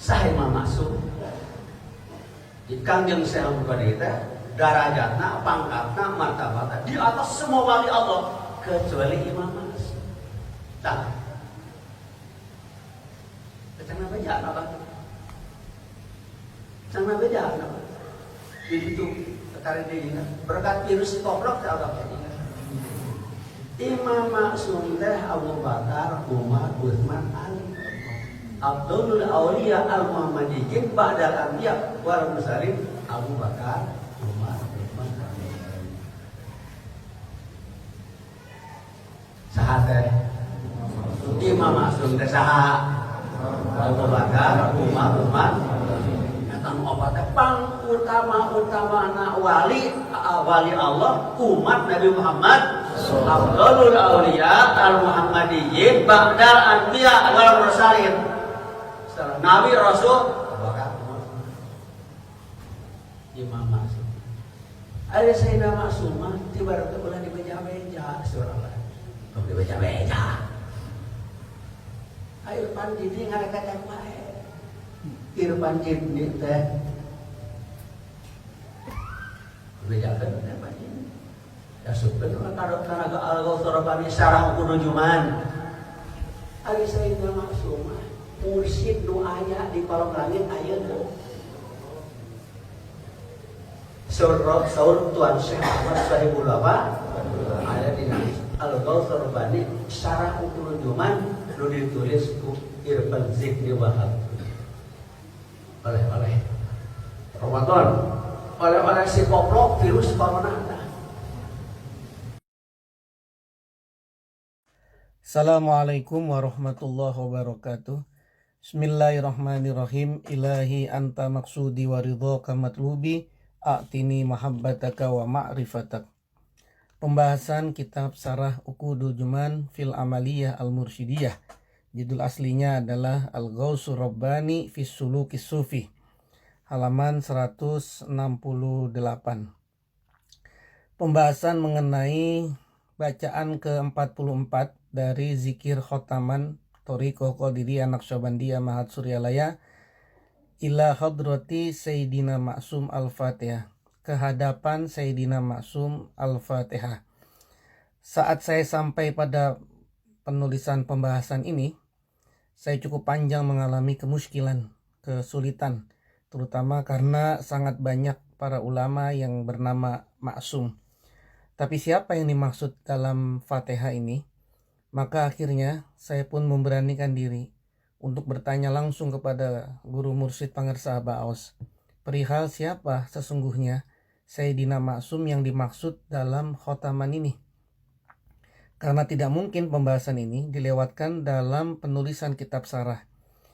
Sah Imam Maksum. Kangjeng Syekh Abdul Qadir teh darajatna, pangkatna, martabatna di atas semua wali Allah kecuali Imam Maksum. Tah. Cenah beja apa? Cenah beja apa? Itu tarik deui berkat virus koprok teh Allah teh. Imam Maksum teh Abu Bakar, Umar, Utsman, Ali. Abdul Aulia al-Muhammadiyyin ba'dal anbiya wal mursalin Abu Bakar, Umar, Utsman, Ali. Saha teh? Imam Maksum teh saha? Abu Bakar, Umar, Utsman. Eta nu opat teh pang utama-utamana wali Allah umat Nabi Muhammad. Abdul Aulia al-Muhammadiyyin ba'dal anbiya wal mursalin. Nabi Rasul Imam Maksum. Ada Sayyidina Maksum tiba-tiba ulah dibeja-beja surah Allah. Tong dibeja-beja. Ayo pandidi ngarekan wae. Irfan Jibni teh. Bejakeun teh pandidi. Ya subhanallah karo tenaga al-Ghawthur Rabbani sareng kunujuman. Ari Sayyidina Maksum mursyid nu aya di kolom langit ayeuna. Saur Tuan Syekh Ahmad Sahibul Wafa aya di Al-Ghawthur Rabbani Syarah Kunujuman nu ditulis ku Irfan Zikri Wahab. Oleh Ramadan. Oleh si koplok virus corona. Assalamualaikum warahmatullahi wabarakatuh. Bismillahirrahmanirrahim. Ilahi anta maksudi wa ridhaka matlubi a'tini mahabbataka wa ma'rifatak. Pembahasan kitab Syarah Uqudul Juman fil Amaliyah Al-Mursyidiyah. Judul aslinya adalah Al-Ghawthur Rabbani fis Sulukis Sufi. Halaman 168. Pembahasan mengenai bacaan ke-44 dari zikir khotaman Thariqah Qadiriyah Naqsyabandiyah Mahat Suryalaya ila hadrati Sayyidina Maksum Al-Fatihah, kehadapan Sayyidina Maksum Al-Fatihah. Saat saya sampai pada penulisan pembahasan ini, saya cukup panjang mengalami kemuskilan, kesulitan, terutama karena sangat banyak para ulama yang bernama Maksum. Tapi siapa yang dimaksud dalam Fatihah ini? Maka akhirnya saya pun memberanikan diri untuk bertanya langsung kepada Guru Mursyid Pangersa Ba'aus perihal siapa sesungguhnya Sayyidina Maksum yang dimaksud dalam khotaman ini. Karena tidak mungkin pembahasan ini dilewatkan dalam penulisan kitab syarah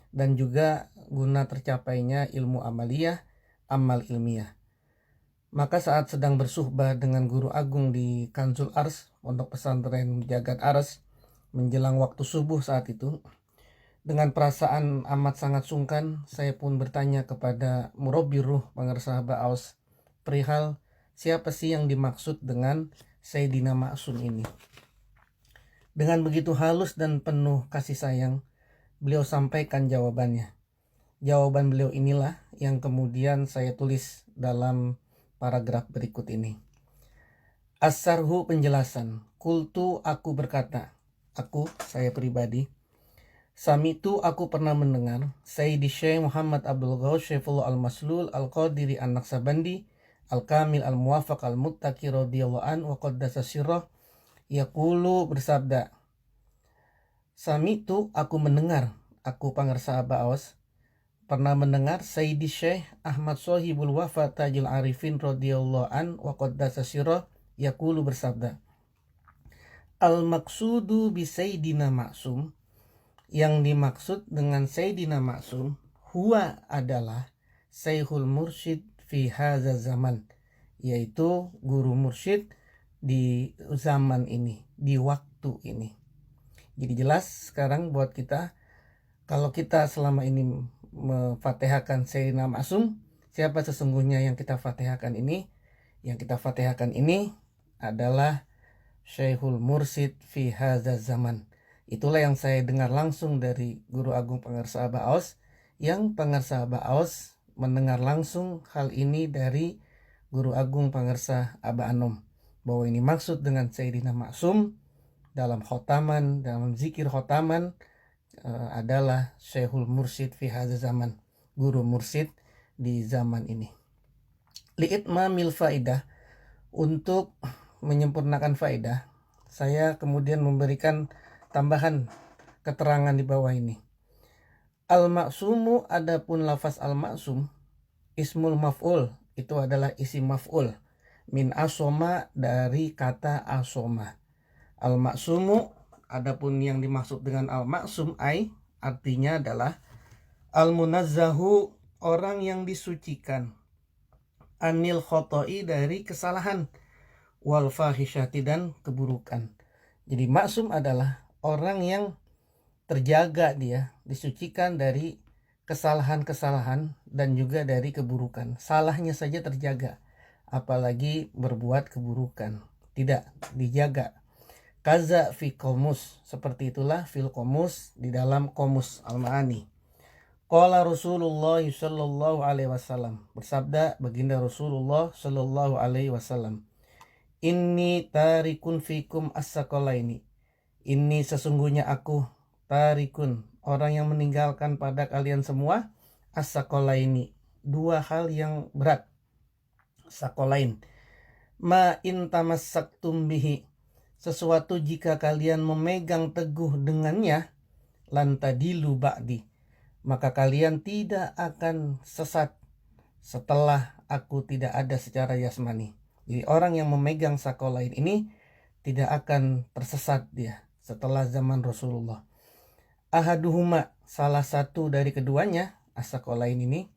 dan juga guna tercapainya ilmu amaliyah, amal ilmiah. Maka saat sedang bersuhbah dengan Guru Agung di Kanzul Ars, Pondok Pesantren Jagat Ars, menjelang waktu subuh saat itu, dengan perasaan amat sangat sungkan, saya pun bertanya kepada Murabbi Ruh Pangersa Ba'aus perihal siapa sih yang dimaksud dengan Sayyidina Maksum ini. Dengan begitu halus dan penuh kasih sayang, beliau sampaikan jawabannya. Jawaban beliau inilah yang kemudian saya tulis dalam paragraf berikut ini. As-sarhu penjelasan. Kultu aku berkata. Aku, saya pribadi. Samitu aku pernah mendengar Sayyidi Syekh Muhammad Abdul Ghaus Syaifullah Al-Maslul Al-Qadiri An-Naqsabandi Al-Kamil Al-Muwafaq Al-Muttaqi radhiyallahu an wa qaddasa sirrah yaqulu bersabda. Samitu aku mendengar, aku Pangersa Ba'aus pernah mendengar Sayyidi Syekh Ahmad Sohibul Wafa Tajul Arifin radhiyallahu an wa qaddasa sirrah yaqulu bersabda. Al-maqsudu bi Sayyidina Maksum, yang dimaksud dengan Sayyidina Maksum huwa adalah Syekhul Mursyid fi hadza zaman, yaitu guru mursyid di zaman ini, di waktu ini. Jadi jelas sekarang buat kita, kalau kita selama ini memfatihahkan Sayyidina Maksum, siapa sesungguhnya yang kita fatihahkan ini? Yang kita fatihahkan ini adalah Syekhul Mursyid fi hadza zaman. Itulah yang saya dengar langsung dari Guru Agung Pangersa Ba'aus yang pangarsa Ba'os mendengar langsung hal ini dari Guru Agung Pangarsa Aba Anom, bahwa ini maksud dengan Sayyidina Maksum dalam khotaman, dalam zikir khotaman adalah Syekhul Mursyid fi hadza zaman, guru mursyid di zaman ini. Li'itmamil faidah, untuk menyempurnakan faedah, saya kemudian memberikan tambahan keterangan di bawah ini. Al-maksumu, adapun lafaz al-maksum, ismul maf'ul, itu adalah isim maf'ul, min asoma, dari kata asoma. Al-maksumu, adapun yang dimaksud dengan al-maksum artinya adalah al-munazzahu, orang yang disucikan, anil khoto'i, dari kesalahan, wal fahisyati, dan keburukan. Jadi maksum adalah orang yang terjaga, dia disucikan dari kesalahan-kesalahan dan juga dari keburukan. Salahnya saja terjaga, apalagi berbuat keburukan, tidak dijaga. Kaza fi qomus, seperti itulah fil qomus, di dalam qomus al-ma'ani. Qala Rasulullah sallallahu alaihi wasallam, bersabda baginda Rasulullah sallallahu alaihi wasallam, inni tarikun fikum as-saqalaini, ini sesungguhnya aku, tarikun, orang yang meninggalkan pada kalian semua, as-saqalaini, dua hal yang berat, saqalain, ma in tamassaktum bihi, sesuatu jika kalian memegang teguh dengannya, lantadilu ba'di, maka kalian tidak akan sesat setelah aku tidak ada secara yasmani. Jadi orang yang memegang saqalain ini tidak akan tersesat dia setelah zaman Rasulullah. Ahaduhuma, salah satu dari keduanya, as-saqalain ini,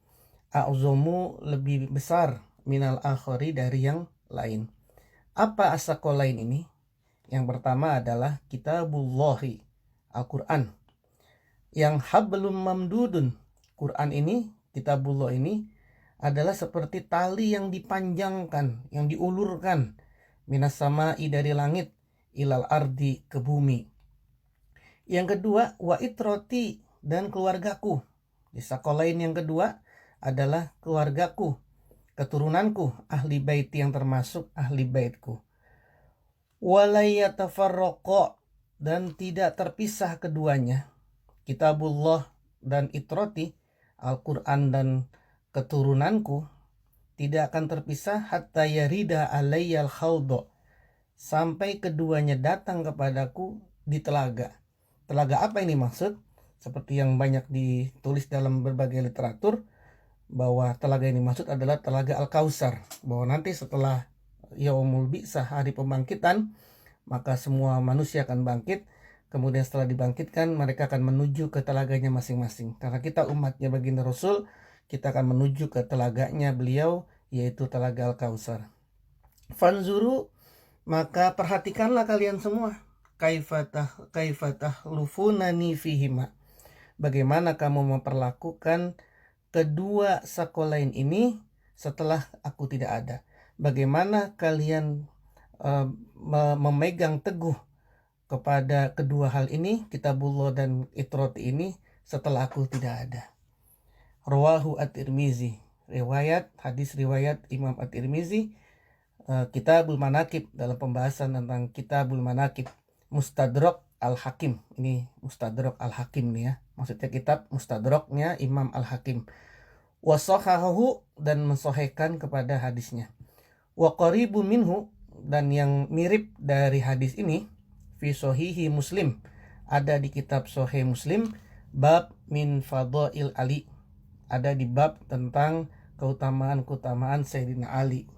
a'zomu, lebih besar, minal akhari, dari yang lain. Apa as-saqalain ini? Yang pertama adalah kitabullahi, Al-Quran. Yang hablum mamdudun, Quran ini, kitabullah ini adalah seperti tali yang dipanjangkan, yang diulurkan, minas sama'i, dari langit, ilal ardi, ke bumi. Yang kedua, wa itroti, dan keluargaku. Di saqalain yang kedua adalah keluargaku, keturunanku, ahli bait, yang termasuk ahli baitku. Walayatafarroqo, dan tidak terpisah keduanya, kitabullah dan itroti, Al-Quran dan keturunanku, tidak akan terpisah, hatta yarida alayyal khawdo, sampai keduanya datang kepadaku di telaga. Telaga apa ini maksud? Seperti yang banyak ditulis dalam berbagai literatur, bahwa telaga ini maksud adalah telaga Al-Kautsar, bahwa nanti setelah Yaumul Bi'sah, hari pembangkitan, maka semua manusia akan bangkit. Kemudian setelah dibangkitkan, mereka akan menuju ke telaganya masing-masing. Karena kita umatnya baginda Rasul, kita akan menuju ke telaganya beliau, yaitu telaga Al-Kautsar. Fanzuru, maka perhatikanlah kalian semua, kaifatah lufunani fihima, bagaimana kamu memperlakukan kedua saqalain ini setelah aku tidak ada. Bagaimana kalian memegang teguh kepada kedua hal ini, kitabullah dan itroti ini, setelah aku tidak ada. Rawahu at-Tirmizi, hadis riwayat Imam at-Tirmizi, Kitabul Manaqib, dalam pembahasan tentang Kitabul Manaqib, Mustadrak al-Hakim. Ini Mustadrak al-Hakim nih ya, maksudnya kitab Mustadraknya Imam al-Hakim. Wasahahu, dan mensohhikan kepada hadisnya. Wa qaribu minhu, dan yang mirip dari hadis ini, fi sohihi Muslim, ada di kitab Sahih Muslim, bab min fadail Ali, ada di bab tentang keutamaan Sayyidina Ali.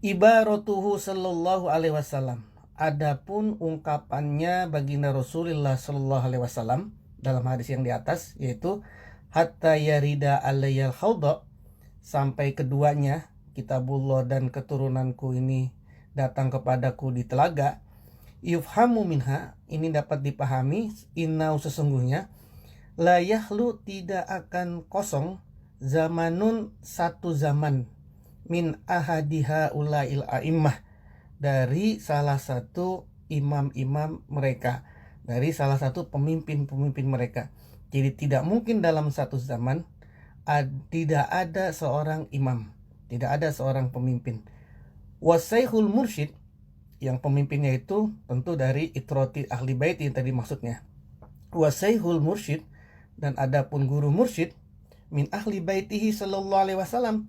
Ibaratuhu sallallahu alaihi wasallam, adapun ungkapannya baginda Rasulullah sallallahu alaihi wasallam dalam hadis yang di atas, yaitu hatta yarida alayyal khawda, sampai keduanya, kitabullah dan keturunanku ini, datang kepadaku di telaga. Yufhamu minha, ini dapat dipahami, innau, sesungguhnya, la yahlu, tidak akan kosong, zamanun, satu zaman, min ahadiha ulail a'immah, dari salah satu imam-imam mereka, dari salah satu pemimpin-pemimpin mereka, Jadi tidak mungkin dalam satu zaman tidak ada seorang imam, tidak ada seorang pemimpin. Wasaikhul mursyid, yang pemimpinnya itu tentu dari itrati ahli bait yang tadi maksudnya. Wasaikhul mursyid, dan adapun guru mursyid, min ahli baitihi sallallahu alaihi wasallam,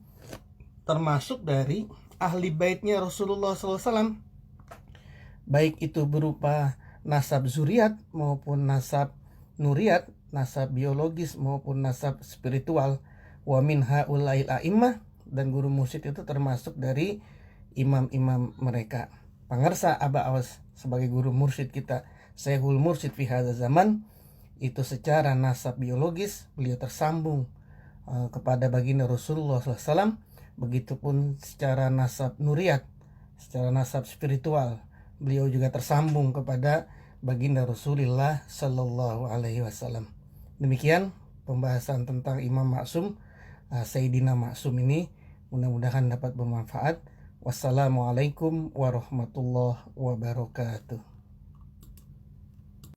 termasuk dari ahli baitnya Rasulullah sallallahu alaihi wasallam, baik itu berupa nasab zuriat maupun nasab nuriat, nasab biologis maupun nasab spiritual. Wa min haulail a'immah, dan guru mursyid itu termasuk dari imam-imam mereka. Pangarsa Aba Awas sebagai guru mursyid kita, Syekhul Mursyid fi hadza zaman, itu secara nasab biologis beliau tersambung kepada baginda Rasulullah SAW. Begitupun secara nasab nuriat, secara nasab spiritual, beliau juga tersambung kepada baginda Rasulullah Sallallahu Alaihi Wasallam. Demikian pembahasan tentang Imam Maksum, Sayyidina Maksum ini, mudah-mudahan dapat bermanfaat. Wassalamualaikum warahmatullahi wabarakatuh.